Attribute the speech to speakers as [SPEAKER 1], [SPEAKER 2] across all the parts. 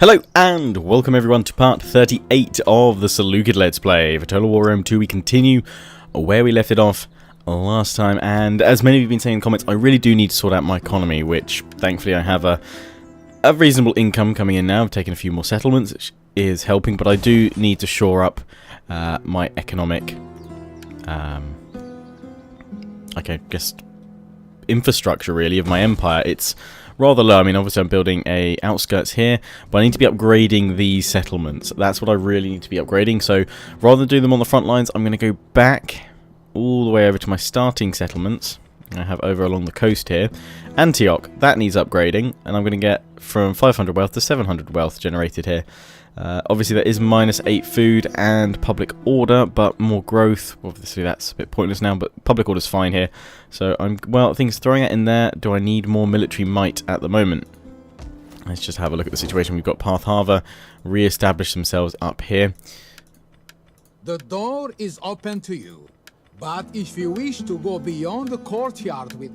[SPEAKER 1] Hello and welcome everyone to part 38 of the Seleucid Let's Play. For Total War Rome 2 we continue where we left it off last time, and as many of you have been saying in the comments, I really do need to sort out my economy, which thankfully I have a reasonable income coming in now. I've taken a few more settlements, which is helping, but I do need to shore up my economic infrastructure really of my empire. It's rather low. I mean, obviously I'm building a outskirts here, but I need to be upgrading these settlements. That's what I really need to be upgrading. So rather than do them on the front lines, I'm going to go back all the way over to my starting settlements I have over along the coast here. Antioch, that needs upgrading, and I'm going to get from 500 wealth to 700 wealth generated here. Obviously that is -8 food and public order, but more growth. Obviously that's a bit pointless now, but public order's fine here. So things throwing it in there. Do I need more military might at the moment? Let's just have a look at the situation. We've got Parthaver re-establish themselves up here.
[SPEAKER 2] The door is open to you, but if you wish to go beyond the courtyard with...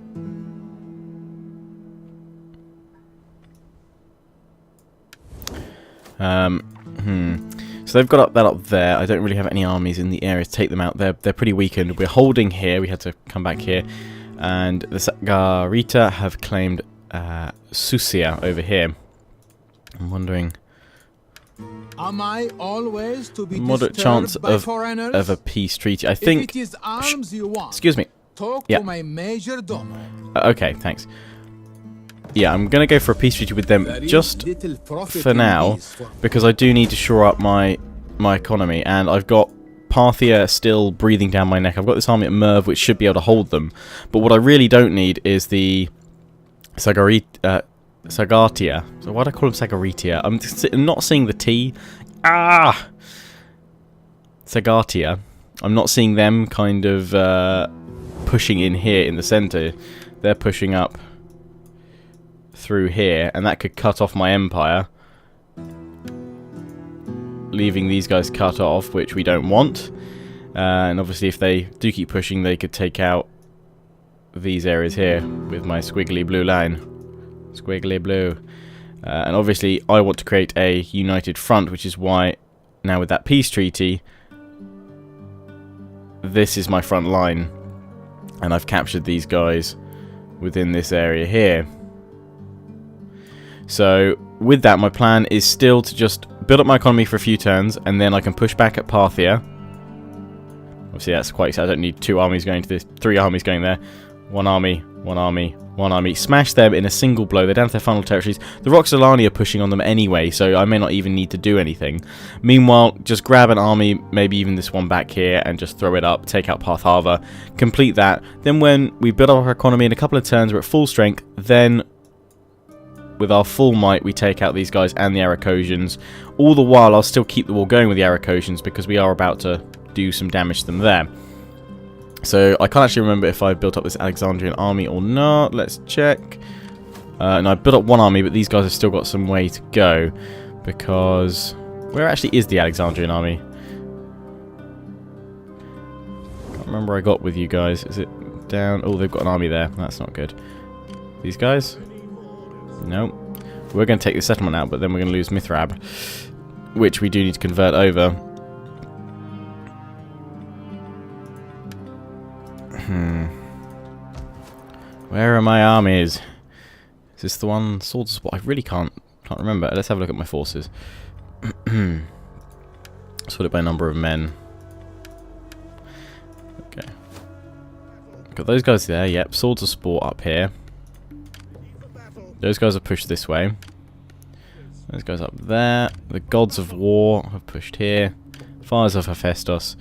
[SPEAKER 1] So they've got that up there. I don't really have any armies in the area to take them out. They're pretty weakened. We're holding here. We had to come back here. And the Sagarita have claimed Susia over here. I'm wondering...
[SPEAKER 2] Am I always to be
[SPEAKER 1] moderate chance of a peace treaty. I think...
[SPEAKER 2] If it is arms you want,
[SPEAKER 1] excuse me.
[SPEAKER 2] talk to my major domo.
[SPEAKER 1] Okay, thanks. Yeah, I'm going to go for a peace treaty with them just for now, because I do need to shore up my economy, and I've got Parthia still breathing down my neck. I've got this army at Merv, which should be able to hold them, but what I really don't need is the Sagartia. So why do I call them Sagaritia? I'm not seeing the T. Sagartia. I'm not seeing them kind of pushing in here in the center. They're pushing up through here, and that could cut off my empire, leaving these guys cut off, which we don't want. And obviously if they do keep pushing, they could take out these areas here with my squiggly blue line. Squiggly blue. And obviously I want to create a united front, which is why now with that peace treaty, this is my front line, and I've captured these guys within this area here. So with that, my plan is still to just build up my economy for a few turns, and then I can push back at Parthia. Obviously that's quite exciting. I don't need 2 armies going to this, 3 armies going there. 1 army, 1 army, 1 army. Smash them in a single blow. They're down to their final territories. The Roxolani are pushing on them anyway, so I may not even need to do anything. Meanwhile, just grab an army, maybe even this one back here, and just throw it up, take out Parthava, complete that. Then when we build up our economy in a couple of turns, we're at full strength, then with our full might, we take out these guys and the Aracosians. All the while, I'll still keep the war going with the Aracosians, because we are about to do some damage to them there. So, I can't actually remember if I built up this Alexandrian army or not. Let's check. No, I built up 1 army, but these guys have still got some way to go, because... where actually is the Alexandrian army? Can't remember where I got with you guys. Is it down? Oh, they've got an army there. That's not good. These guys? No. We're going to take the settlement out, but then we're going to lose Mithrab, which we do need to convert over. Where are my armies? Is this the one? Swords Spot? I really can't remember. Let's have a look at my forces. Sort it by number of men. Okay. Got those guys there. Yep. Swords of Sport up here. Those guys are pushed this way. Those guys up there. The Gods of War have pushed here. Fires of Hephaestus.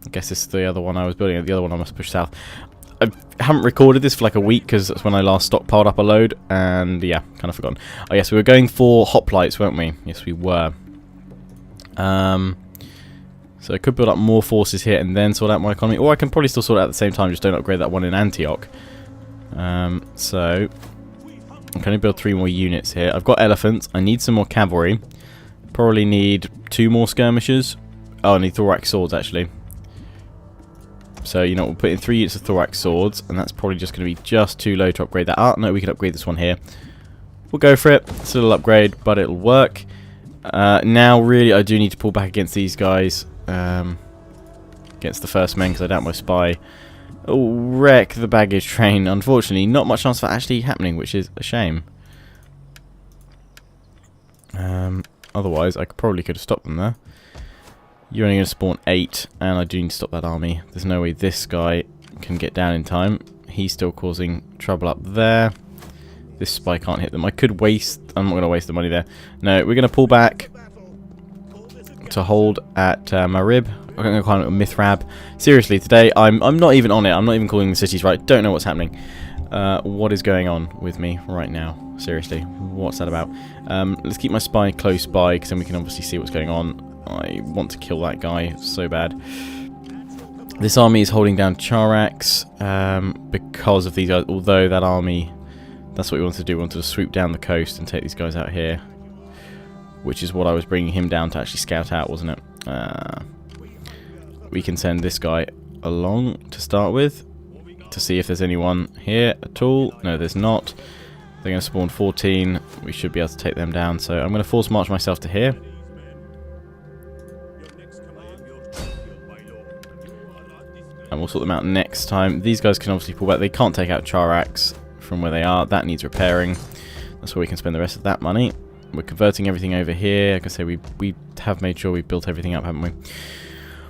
[SPEAKER 1] I guess this is the other one I was building. The other one I must push south. I haven't recorded this for like a week, because that's when I last stockpiled up a load. And yeah, kind of forgotten. Oh yes, we were going for hoplites, weren't we? Yes, we were. So I could build up more forces here and then sort out my economy. Or I can probably still sort it out at the same time, just don't upgrade that one in Antioch. So... I'm going to build 3 more units here. I've got elephants. I need some more cavalry. Probably need 2 more skirmishers. Oh, I need thorax swords, actually. So, you know, we'll put in 3 units of thorax swords, and that's probably just going to be just too low to upgrade that. Ah, no, we can upgrade this one here. We'll go for it. It's a little upgrade, but it'll work. Now, really, I do need to pull back against these guys. Against the first men, because I doubt my spy will wreck the baggage train. Unfortunately, not much chance for that actually happening, which is a shame. Otherwise, I probably could have stopped them there. You're only going to spawn 8, and I do need to stop that army. There's no way this guy can get down in time. He's still causing trouble up there. This spy can't hit them. I could waste... I'm not going to waste the money there. No, we're going to pull back to hold at Marib. I'm going to call it Mithrab. Seriously, today I'm not even on it. I'm not even calling the cities right. Don't know what's happening. What is going on with me right now? Seriously, what's that about? Let's keep my spy close by, because then we can obviously see what's going on. I want to kill that guy so bad. This army is holding down Charax because of these guys. Although that army, that's what we wanted to do. We wanted to swoop down the coast and take these guys out here, which is what I was bringing him down to actually scout out, wasn't it? We can send this guy along to start with to see if there's anyone here at all. No, there's not. They're going to spawn 14. We should be able to take them down. So I'm going to force march myself to here. And we'll sort them out next time. These guys can obviously pull back. They can't take out Charax from where they are. That needs repairing. That's where we can spend the rest of that money. We're converting everything over here. Like I say, we have made sure we've built everything up, haven't we?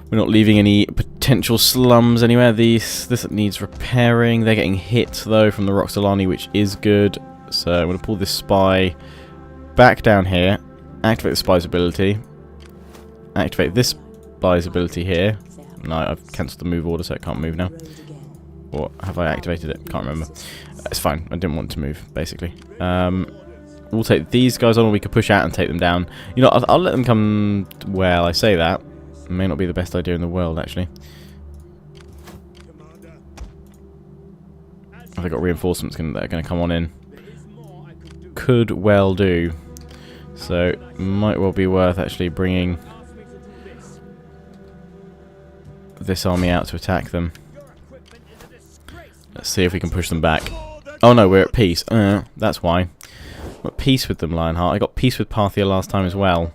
[SPEAKER 1] We're not leaving any potential slums anywhere. This needs repairing. They're getting hit, though, from the Roxolani, which is good. So I'm going to pull this spy back down here. Activate the spy's ability. Activate this spy's ability here. No, I've cancelled the move order, so it can't move now. Or have I activated it? Can't remember. It's fine. I didn't want to move, basically. We'll take these guys on, or we could push out and take them down. You know, I'll let them come... Well, I say that. It may not be the best idea in the world, actually. Have they got reinforcements that are going to come on in? Could well do. So, might well be worth actually bringing this army out to attack them. Let's see if we can push them back. Oh no, we're at peace. That's why. I'm at peace with them, Lionheart. I got peace with Parthia last time as well.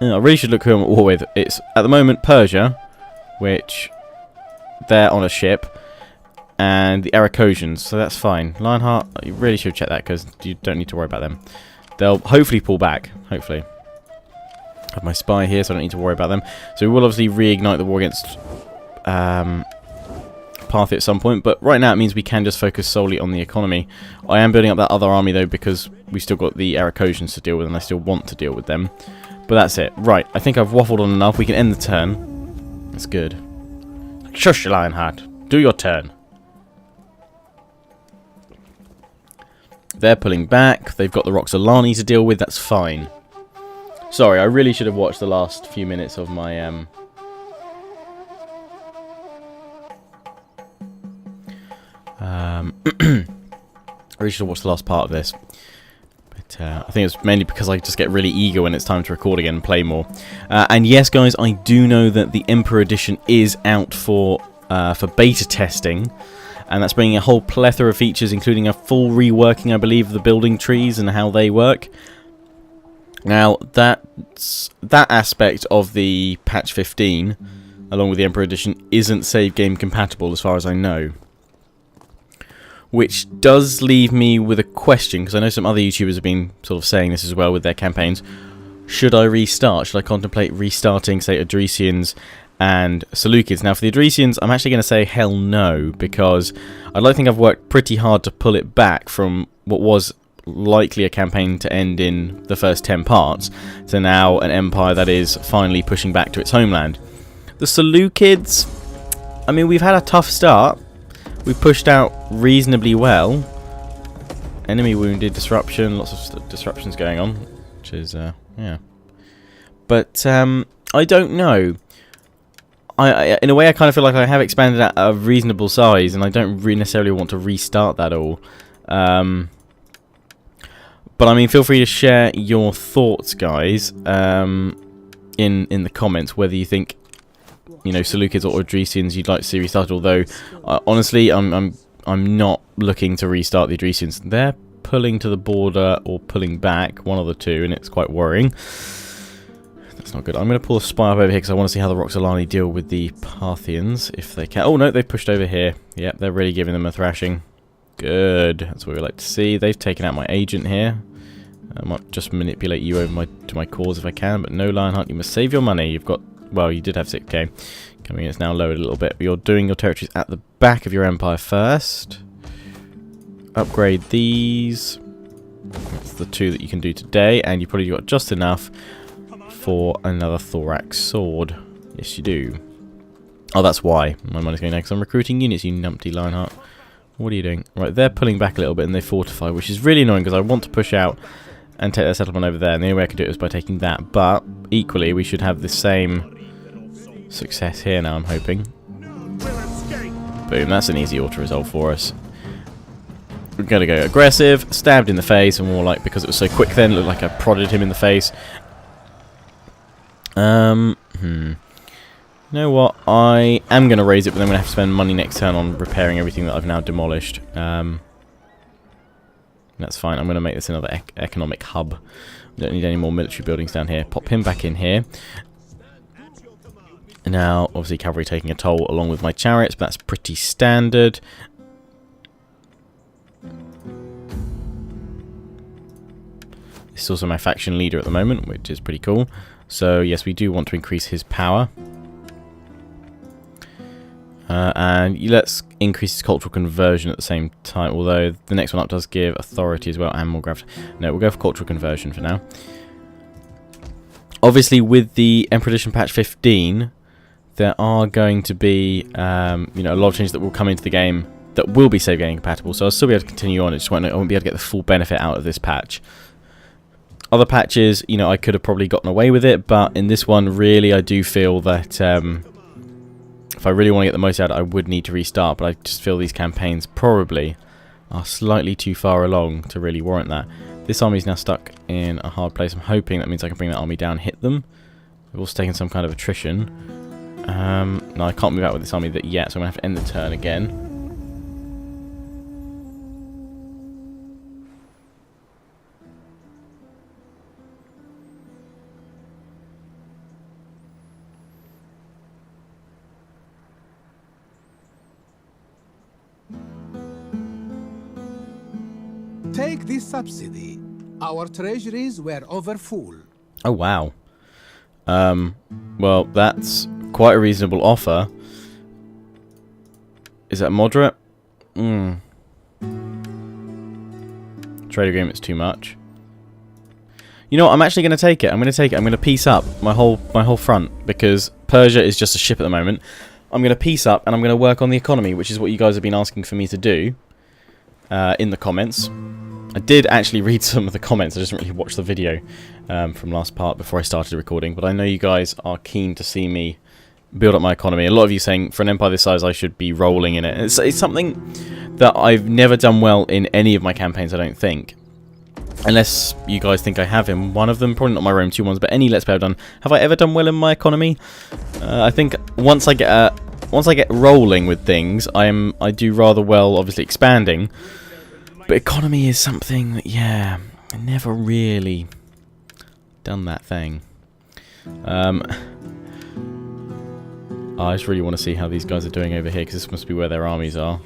[SPEAKER 1] I really should look who I'm at war with. It's, at the moment, Persia, which they're on a ship, and the Aracosians, so that's fine. Lionheart, you really should check that, because you don't need to worry about them. They'll hopefully pull back, hopefully. I have my spy here, so I don't need to worry about them. So we will obviously reignite the war against Parthia at some point, but right now it means we can just focus solely on the economy. I am building up that other army, though, because we've still got the Aracosians to deal with, and I still want to deal with them. But that's it. Right, I think I've waffled on enough. We can end the turn. That's good. Shush, Lionheart. Do your turn. They're pulling back. They've got the Roxolani to deal with. That's fine. Sorry, I really should have watched the last few minutes of my... I really should have watched the last part of this. But I think it's mainly because I just get really eager when it's time to record again and play more. And yes, guys, I do know that the Emperor Edition is out for beta testing. And that's bringing a whole plethora of features, including a full reworking, I believe, of the building trees and how they work. Now, that aspect of the patch 15, along with the Emperor Edition, isn't save game compatible as far as I know. Which does leave me with a question, because I know some other YouTubers have been sort of saying this as well with their campaigns. Should I restart? Should I contemplate restarting, say, Adresians and Seleucids? Now, for the Adresians, I'm actually going to say hell no, because I'd like to think I've worked pretty hard to pull it back from what was likely a campaign to end in the first 10 parts to now an empire that is finally pushing back to its homeland. The Seleucids, I mean, we've had a tough start. We pushed out reasonably well. Enemy wounded, disruption, lots of disruptions going on, which is, yeah. But, I don't know. In a way, I kind of feel like I have expanded at a reasonable size, and I don't really necessarily want to restart that all. But, I mean, feel free to share your thoughts, guys, in the comments, whether you think, you know, Seleucids or Adresians you'd like to see restarted. Although, honestly, I'm not looking to restart the Adresians. They're pulling to the border or pulling back, one of the two, and it's quite worrying. That's not good. I'm going to pull a spy up over here because I want to see how the Roxolani deal with the Parthians, if they can. Oh no, they've pushed over here. Yep, they're really giving them a thrashing. Good. That's what we like to see. They've taken out my agent here. I might just manipulate you over to my cause if I can, but no, Lionheart, you must save your money. You've got, well, you did have 6k. Coming in, it's now lowered a little bit, but you're doing your territories at the back of your empire first. Upgrade these. That's the 2 that you can do today, and you've probably got just enough for another thorax sword. Yes, you do. Oh, that's why my money's going down, because I'm recruiting units, you numpty Lionheart. What are you doing? Right, they're pulling back a little bit and they fortify, which is really annoying because I want to push out and take their settlement over there, and the only way I could do it is by taking that. But equally, we should have the same success here now, I'm hoping. Boom, that's an easy auto-resolve for us. We're going to go aggressive, stabbed in the face, and more like, because it was so quick then, it looked like I prodded him in the face. You know what? I am going to raise it, but then I'm going to have to spend money next turn on repairing everything that I've now demolished. That's fine. I'm going to make this another economic hub. We don't need any more military buildings down here. Pop him back in here. And now, obviously, cavalry taking a toll along with my chariots, but that's pretty standard. This is also my faction leader at the moment, which is pretty cool. So, yes, we do want to increase his power. And let's increase his cultural conversion at the same time, although the next one up does give authority as well and more gravity. No, we'll go for cultural conversion for now. Obviously, with the Emperor Edition patch 15, there are going to be you know, a lot of changes that will come into the game that will be save game compatible, so I'll still be able to continue on. I just won't be able to get the full benefit out of this patch. Other patches, you know, I could have probably gotten away with it, but in this one, really, I do feel that if I really want to get the most out, I would need to restart, but I just feel these campaigns probably are slightly too far along to really warrant that. This army is now stuck in a hard place. I'm hoping that means I can bring that army down and hit them. They've also taken some kind of attrition. No, I can't move out with this army yet, so I'm going to have to end the turn again.
[SPEAKER 2] Take this subsidy. Our treasuries were overfull.
[SPEAKER 1] Oh, wow. Well, that's quite a reasonable offer. Is that moderate? Trade agreement's too much. You know what? I'm actually going to take it. I'm going to take it. I'm going to piece up my whole front, because Persia is just a ship at the moment. I'm going to piece up and I'm going to work on the economy, which is what you guys have been asking for me to do in the comments. I did actually read some of the comments. I just didn't really watch the video from last part before I started recording. But I know you guys are keen to see me build up my economy. A lot of you saying for an empire this size I should be rolling in it. It's something that I've never done well in any of my campaigns, I don't think. Unless you guys think I have in one of them. Probably not my Rome 2 ones, but any Let's Play I've done. Have I ever done well in my economy? I think once I get rolling with things, I do rather well, obviously expanding. But economy is something that, yeah, I never really done that thing. I just really want to see how these guys are doing over here, because this must be where their armies are.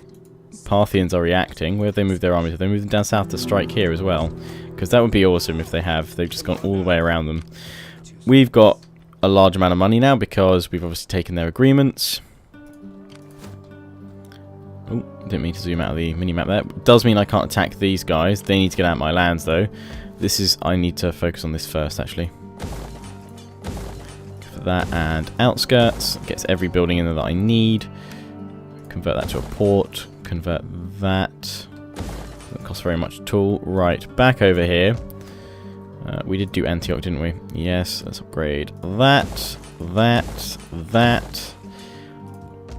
[SPEAKER 1] Parthians are reacting. Where have they moved their armies? Have they moved them down south to strike here as well? Because that would be awesome if they have. They've just gone all the way around them. We've got a large amount of money now because we've obviously taken their agreements. Oh, didn't mean to zoom out of the mini-map there. Does mean I can't attack these guys. They need to get out of my lands, though. I need to focus on this first, actually. For that and outskirts. Gets every building in there that I need. Convert that to a port. Convert that. Doesn't cost very much at all. Right, back over here. We did do Antioch, didn't we? Yes, let's upgrade that.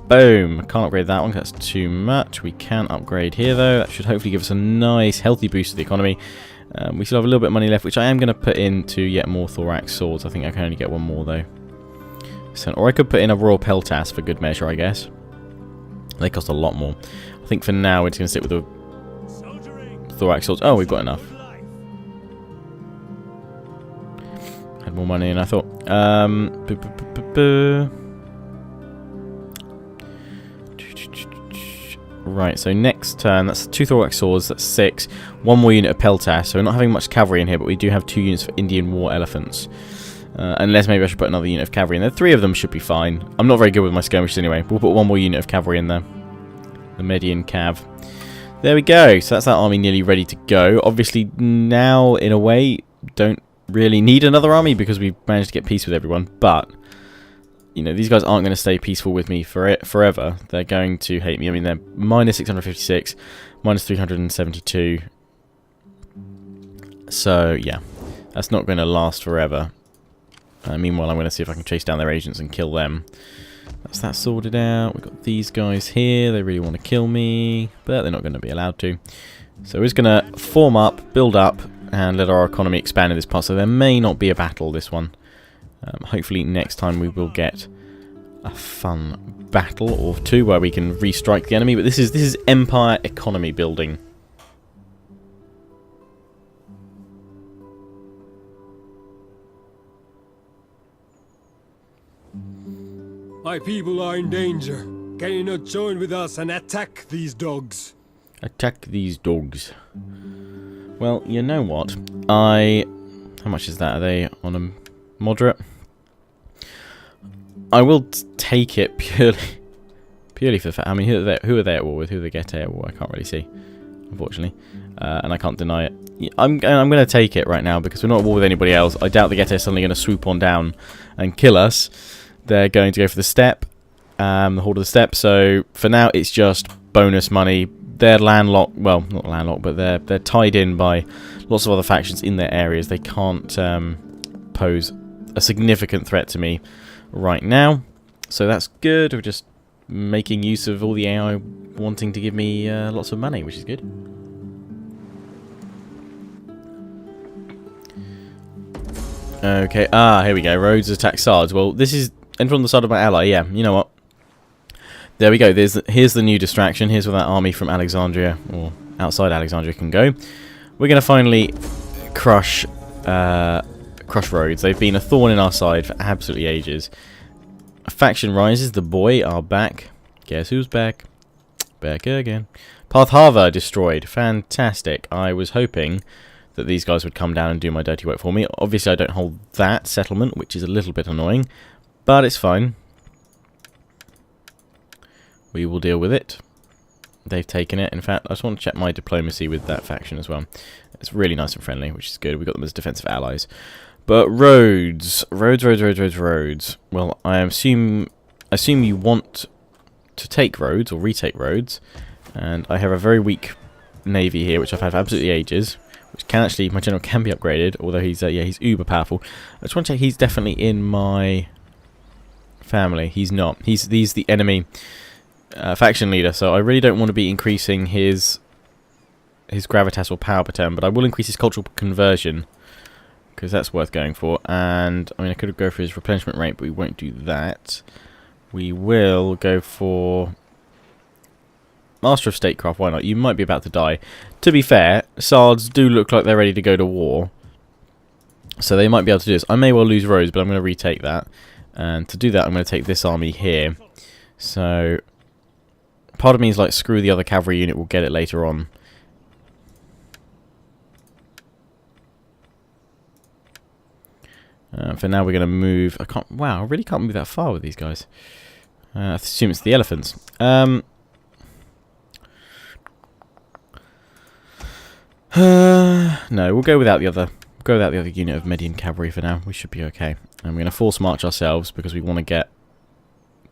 [SPEAKER 1] Boom. Can't upgrade that one because that's too much. We can upgrade here, though. That should hopefully give us a nice, healthy boost to the economy. We still have a little bit of money left, which I am going to put into yet more thorax swords. I think I can only get one more, though. So, or I could put in a royal peltas for good measure, I guess. They cost a lot more. I think for now we're just going to stick with the thorax swords. Oh, we've got enough. Had more money than I thought. Right, so next turn, that's 2 thorax swords, that's 6. 1 more unit of peltasts, so we're not having much cavalry in here, but we do have 2 units for Indian war elephants. Unless maybe I should put another unit of cavalry in there. 3 of them should be fine. I'm not very good with my skirmishes anyway. We'll put 1 more unit of cavalry in there. The Median Cav. There we go. So that's that army nearly ready to go. Obviously now, in a way, don't really need another army because we've managed to get peace with everyone. But, you know, these guys aren't going to stay peaceful with me forever. They're going to hate me. I mean, they're minus 656, minus 372. So, yeah. That's not going to last forever. Meanwhile, I'm going to see if I can chase down their agents and kill them. That's that sorted out. We've got these guys here. They really want to kill me, but they're not going to be allowed to. So we're just going to form up, build up, and let our economy expand in this part. So there may not be a battle this one. Hopefully next time we will get a fun battle or 2 where we can restrike the enemy. But this is empire economy building.
[SPEAKER 3] My people are in danger. Can you not join with us and attack these dogs?
[SPEAKER 1] Attack these dogs. Well, you know what? How much is that? Are they on a moderate? I will take it purely for the fact. I mean, who are they at war with? Who are they get at war? I can't really see, unfortunately, and I can't deny it. I'm going to take it right now because we're not at war with anybody else. I doubt the Getae are suddenly going to swoop on down and kill us. They're going to go for the steppe, the Horde of the Steppe. So for now, it's just bonus money. They're landlocked. Well, not landlocked, but they're tied in by lots of other factions in their areas. They can't pose a significant threat to me right now. So that's good. We're just making use of all the AI wanting to give me lots of money, which is good. Okay. Here we go. Rhodes attack Sards. Well, this is. And from the side of my ally, yeah, you know what? There we go. Here's the new distraction. Here's where that army from Alexandria, or outside Alexandria, can go. We're going to finally crush Rhodes. They've been a thorn in our side for absolutely ages. A faction rises. The boy are back. Guess who's back? Back again. Partharva destroyed. Fantastic. I was hoping that these guys would come down and do my dirty work for me. Obviously, I don't hold that settlement, which is a little bit annoying. But it's fine. We will deal with it. They've taken it. In fact, I just want to check my diplomacy with that faction as well. It's really nice and friendly, which is good. We've got them as defensive allies. But Rhodes. Rhodes. Well, I assume you want to take Rhodes, or retake Rhodes. And I have a very weak navy here, which I've had for absolutely ages. Which can actually, my general can be upgraded. Although he's uber powerful. I just want to check he's definitely in my family. He's not. He's the enemy faction leader, so I really don't want to be increasing his gravitas or power per turn, but I will increase his cultural conversion because that's worth going for. And I mean, I could go for his replenishment rate, but we won't do that. We will go for Master of Statecraft. Why not? You might be about to die. To be fair, Sards do look like they're ready to go to war, so they might be able to do this. I may well lose Rhodes, but I'm going to retake that. And to do that, I'm going to take this army here. So, part of me is like, screw the other cavalry unit, we'll get it later on. For now, we're going to move. Wow, I really can't move that far with these guys. I assume it's the elephants. No, we'll go without the other. Go without the other unit of Median cavalry for now. We should be okay. And we're going to force march ourselves because we want to get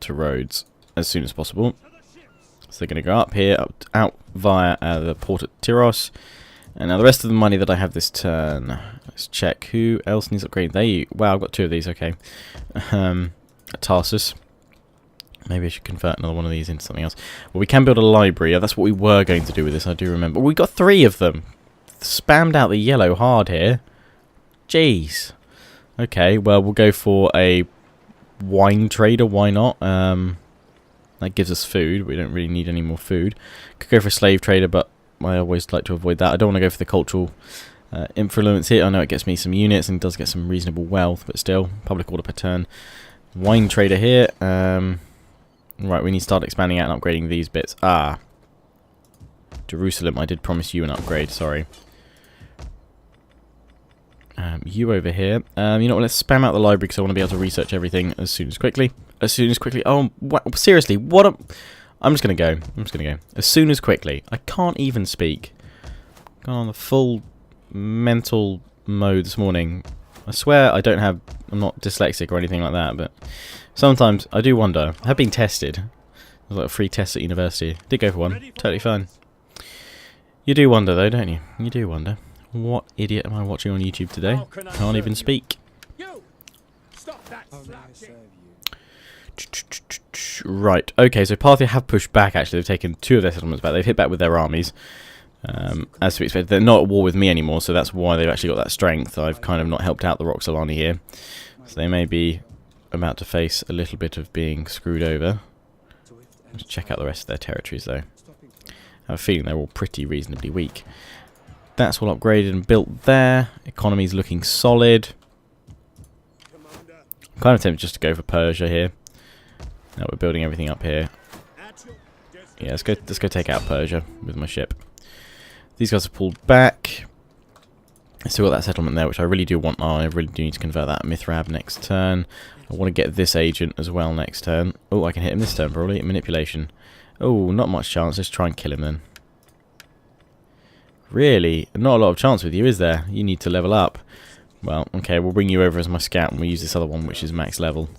[SPEAKER 1] to Rhodes as soon as possible. So they're going to go up here, out via the port at Tyros. And now the rest of the money that I have this turn. Let's check who else needs upgrading. Wow, I've got 2 of these. Okay. Tarsus. Maybe I should convert another one of these into something else. Well, we can build a library. That's what we were going to do with this. I do remember. We got 3 of them. Spammed out the yellow hard here. Jeez. Okay, well, we'll go for a wine trader. Why not? That gives us food. We don't really need any more food. Could go for a slave trader, but I always like to avoid that. I don't want to go for the cultural influence here. I know it gets me some units and does get some reasonable wealth, but still, public order per turn. Wine trader here. Right, we need to start expanding out and upgrading these bits. Jerusalem, I did promise you an upgrade, sorry. You over here. You know what, let's spam out the library because I want to be able to research everything as soon as quickly. Oh, seriously, I'm just going to go. As soon as quickly. I can't even speak. Gone on the full mental mode this morning. I swear I'm not dyslexic or anything like that, but sometimes I do wonder. I have been tested. There's like a free test at university. Did go for one. Totally fine. You do wonder though, don't you? You do wonder. What idiot am I watching on YouTube today? Can't even speak. Right, okay, so Parthia have pushed back actually. They've taken 2 of their settlements back. They've hit back with their armies. As to be expected, they're not at war with me anymore, so that's why they've actually got that strength. I've kind of not helped out the Roxolani here. So they may be about to face a little bit of being screwed over. Let's check out the rest of their territories though. I have a feeling they're all pretty reasonably weak. That's all upgraded and built there. Economy's looking solid. I'm kind of tempted just to go for Persia here. Now we're building everything up here. Yeah, let's go take out Persia with my ship. These guys have pulled back. I still got that settlement there, which I really do want. Oh, I really do need to convert that Mithrab next turn. I want to get this agent as well next turn. Oh, I can hit him this turn probably. Manipulation. Oh, not much chance. Let's try and kill him then. Really? Not a lot of chance with you, is there? You need to level up. Well, okay, we'll bring you over as my scout and we'll use this other one, which is max level,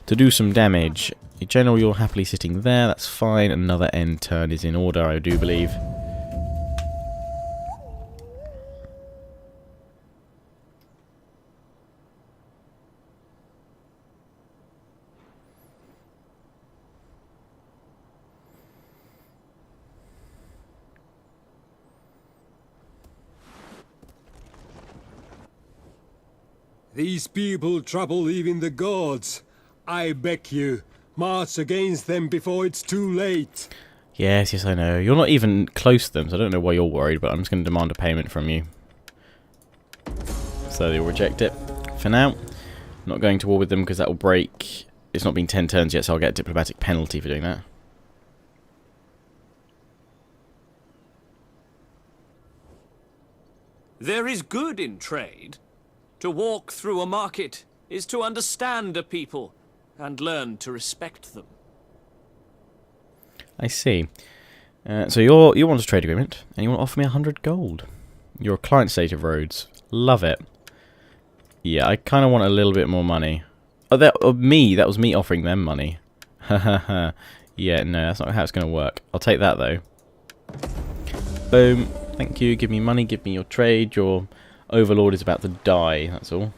[SPEAKER 1] to do some damage. In general, you're happily sitting there. That's fine. Another end turn is in order, I do believe.
[SPEAKER 3] These people trouble even the gods. I beg you, march against them before it's too late.
[SPEAKER 1] Yes, I know. You're not even close to them, so I don't know why you're worried, but I'm just going to demand a payment from you. So they'll reject it. For now, I'm not going to war with them because that will break. It's not been 10 turns yet, so I'll get a diplomatic penalty for doing that.
[SPEAKER 4] There is good in trade. To walk through a market is to understand a people and learn to respect them.
[SPEAKER 1] I see. So you want a trade agreement, and you want to offer me 100 gold. You're a client state of Rhodes. Love it. Yeah, I kind of want a little bit more money. Oh, that was me offering them money. Hahaha. Yeah, no, that's not how it's going to work. I'll take that, though. Boom. Thank you. Give me money. Give me your trade. Your overlord is about to die. That's all.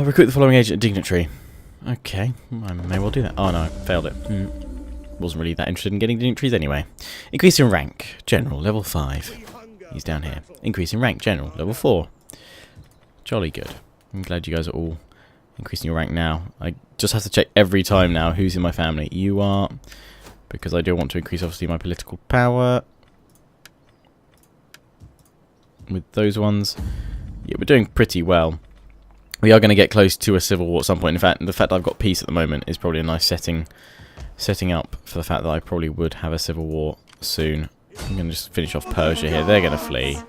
[SPEAKER 1] Recruit the following agent dignitary. Okay, I may well do that. Oh no, I failed it. Wasn't really that interested in getting dignitaries anyway. Increase in rank, general, level 5. He's down here. Increase in rank, general, level 4. Jolly good. I'm glad you guys are all increasing your rank now. I just have to check every time now who's in my family. You are, because I do want to increase obviously my political power. With those ones, yeah, we're doing pretty well. We are going to get close to a civil war at some point. In fact, the fact that I've got peace at the moment is probably a nice setting up for the fact that I probably would have a civil war soon. I'm going to just finish off Persia here. They're going to flee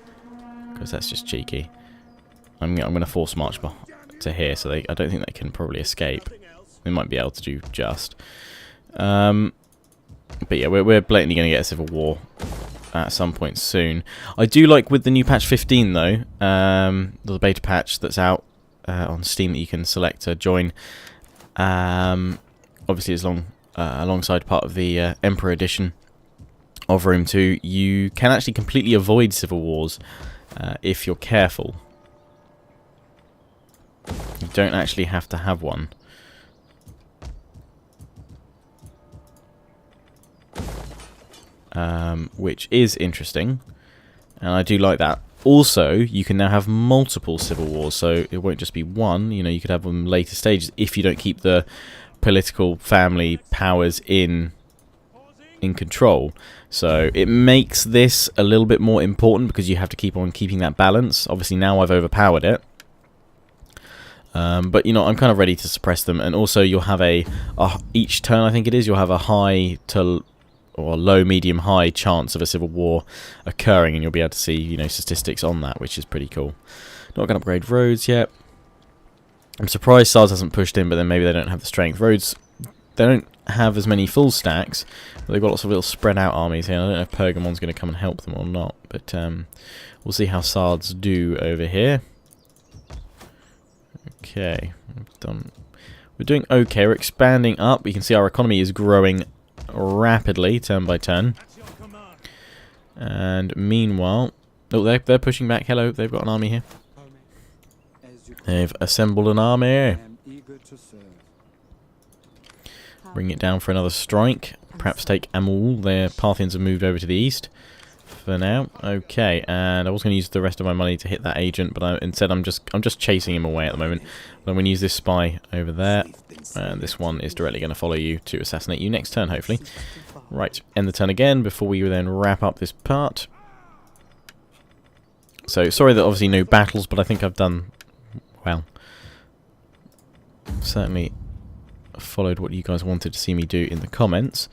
[SPEAKER 1] because that's just cheeky. I'm going to force march to here, so I don't think they can probably escape. They might be able to do just. But yeah, we're blatantly going to get a civil war at some point soon. I do like with the new patch 15 though, the beta patch that's out on Steam that you can select to join. Obviously, it's alongside part of the Emperor Edition of Rome 2. You can actually completely avoid civil wars if you're careful. You don't actually have to have one. Which is interesting, and I do like that Also, you can now have multiple civil wars, so it won't just be one. You know, you could have them later stages if you don't keep the political family powers in control. So it makes this a little bit more important because you have to keep on keeping that balance. Obviously, now I've overpowered it. But, you know, I'm kind of ready to suppress them. And also, you'll have each turn, I think it is, you'll have a high to... or low, medium, high chance of a civil war occurring, and you'll be able to see, you know, statistics on that, which is pretty cool. Not going to upgrade roads yet. I'm surprised SARS hasn't pushed in, but then maybe they don't have the strength. Roads, they don't have as many full stacks, but they've got lots of little spread out armies here. I don't know if Pergamon's going to come and help them or not, but we'll see how SARS do over here. Okay, done. We're doing okay. We're expanding up. You can see our economy is growing rapidly, turn by turn. And meanwhile, oh, they're pushing back. Hello, they've got an army here. They've assembled an army. Bring it down for another strike. Perhaps take Amul. Their Parthians have moved over to the east for now. Okay, and I was going to use the rest of my money to hit that agent, but instead I'm just chasing him away at the moment. But I'm going to use this spy over there, and this one is directly going to follow you to assassinate you next turn, hopefully. Right, end the turn again before we then wrap up this part. So sorry that obviously no battles, but I think I've done well. Certainly followed what you guys wanted to see me do in the comments,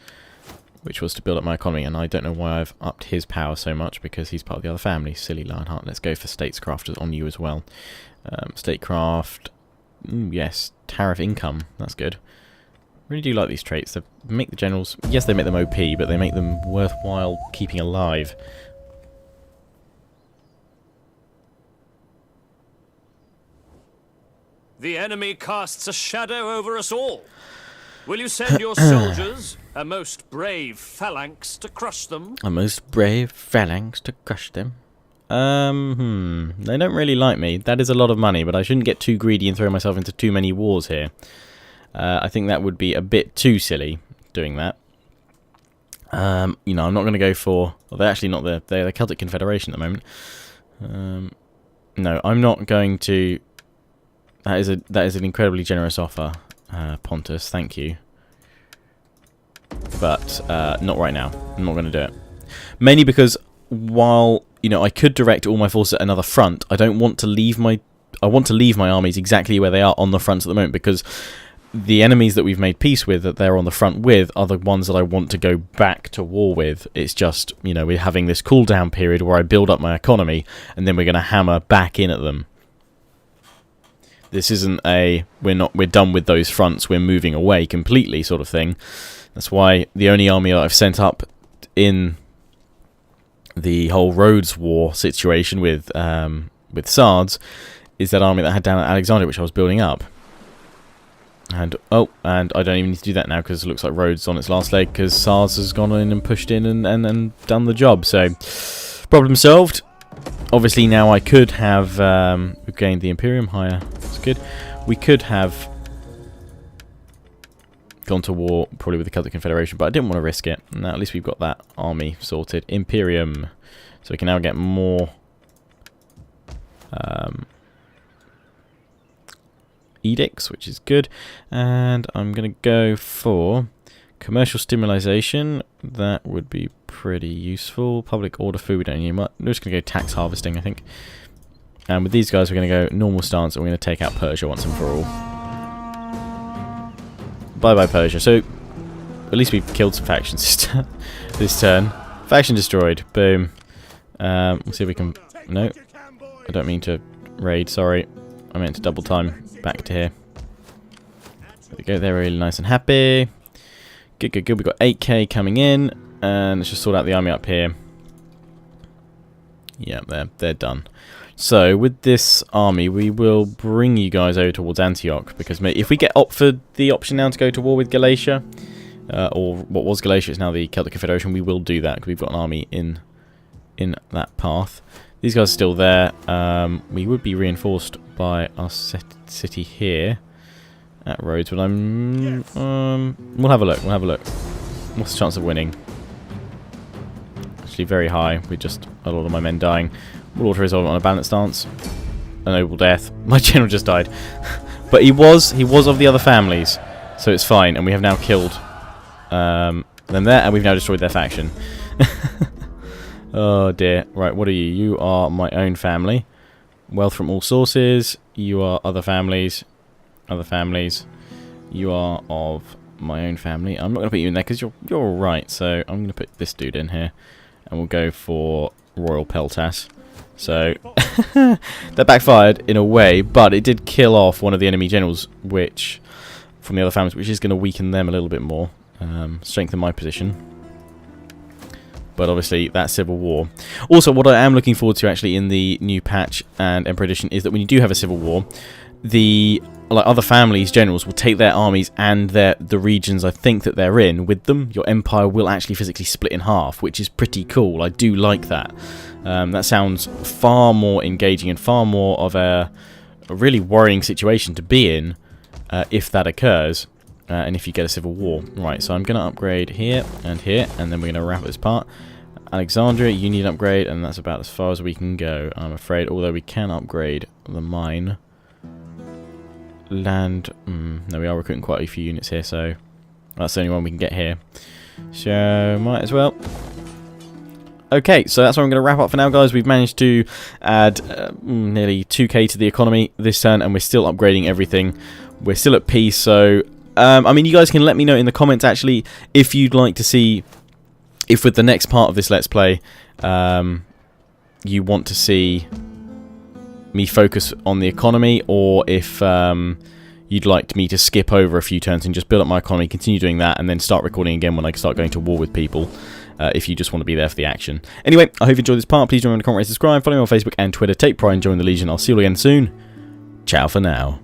[SPEAKER 1] which was to build up my economy, and I don't know why I've upped his power so much, because he's part of the other family. Silly Lionheart. Let's go for statescraft on you as well. Statecraft, yes, tariff income, that's good. Really do like these traits. They make the generals, yes, they make them OP, but they make them worthwhile keeping alive.
[SPEAKER 4] The enemy casts a shadow over us all. Will you send your soldiers, a most brave phalanx, to crush them?
[SPEAKER 1] A most brave phalanx to crush them? They don't really like me. That is a lot of money, but I shouldn't get too greedy and throw myself into too many wars here. I think that would be a bit too silly, doing that. You know, I'm not going to go for... Well, they're actually not they're the Celtic Confederation at the moment. No, I'm not going to... That is an incredibly generous offer, Pontus, thank you. But not right now. I'm not going to do it. Mainly because while, you know, I could direct all my forces at another front, I don't want to leave my... I want to leave my armies exactly where they are on the fronts at the moment, because the enemies that we've made peace with, that they're on the front with, are the ones that I want to go back to war with. It's just, you know, we're having this cooldown period where I build up my economy, and then we're going to hammer back in at them. This isn't a we're done with those fronts, we're moving away completely sort of thing. That's why the only army that I've sent up in the whole Rhodes War situation with Sards is that army that I had down at Alexandria, which I was building up. And and I don't even need to do that now, because it looks like Rhodes on its last leg, because Sards has gone in and pushed in and done the job. So problem solved. Obviously now I could have we've gained the Imperium higher. That's good. We could have gone to war probably with the Celtic Confederation, but I didn't want to risk it. Now at least we've got that army sorted. Imperium. So we can now get more edicts, which is good. And I'm going to go for commercial stimulation. That would be pretty useful. Public order food, we don't need much. We're just going to go tax harvesting, I think. And with these guys, we're going to go normal stance, and we're going to take out Persia once and for all. Bye-bye, Persia. So, at least we've killed some factions this turn. Faction destroyed. Boom. We'll see if we can... No. I don't mean to raid, sorry. I meant to double time back to here. There we go, they're really nice and happy. Good, good, good. We've got 8k coming in. And let's just sort out the army up here. Yeah, they're done. So, with this army, we will bring you guys over towards Antioch, because if we get offered the option now to go to war with Galatia, or what was Galatia, it's now the Celtic Confederation, we will do that, because we've got an army in that path. These guys are still there. We would be reinforced by our city here at Rhodes, but we'll have a look, What's the chance of winning? Actually very high, with just a lot of my men dying. We'll auto-resolve it on a balance stance. A noble death. My general just died. But he was of the other families, so it's fine. And we have now killed them there, and we've now destroyed their faction. Oh dear. Right, what are you? You are my own family. Wealth from all sources. You are other families. Other families. You are of my own family. I'm not going to put you in there because you're alright. So I'm going to put this dude in here. And we'll go for Royal Peltas. So that backfired in a way, but it did kill off one of the enemy generals, which from the other families, which is going to weaken them a little bit more, strengthen my position. But obviously, that civil war. Also, what I am looking forward to actually in the new patch and Emperor Edition is that when you do have a civil war, the other families, generals, will take their armies and the regions I think that they're in with them. Your empire will actually physically split in half, which is pretty cool. I do like that. That sounds far more engaging and far more of a really worrying situation to be in if that occurs and if you get a civil war. Right, so I'm going to upgrade here, and then we're going to wrap this part. Alexandria, you need an upgrade, and that's about as far as we can go, I'm afraid, although we can upgrade the mine. Land, no, we are recruiting quite a few units here, so that's the only one we can get here. So, might as well. Okay, so that's where I'm going to wrap up for now, guys. We've managed to add nearly 2k to the economy this turn, and we're still upgrading everything. We're still at peace, so... I mean, you guys can let me know in the comments, actually, if you'd like to see... If with the next part of this Let's Play, you want to see me focus on the economy, or if you'd like me to skip over a few turns and just build up my economy, continue doing that, and then start recording again when I start going to war with people. If you just want to be there for the action. Anyway, I hope you enjoyed this part. Please remember to comment, rate, subscribe, follow me on Facebook and Twitter. Take pride in joining the Legion. I'll see you all again soon. Ciao for now.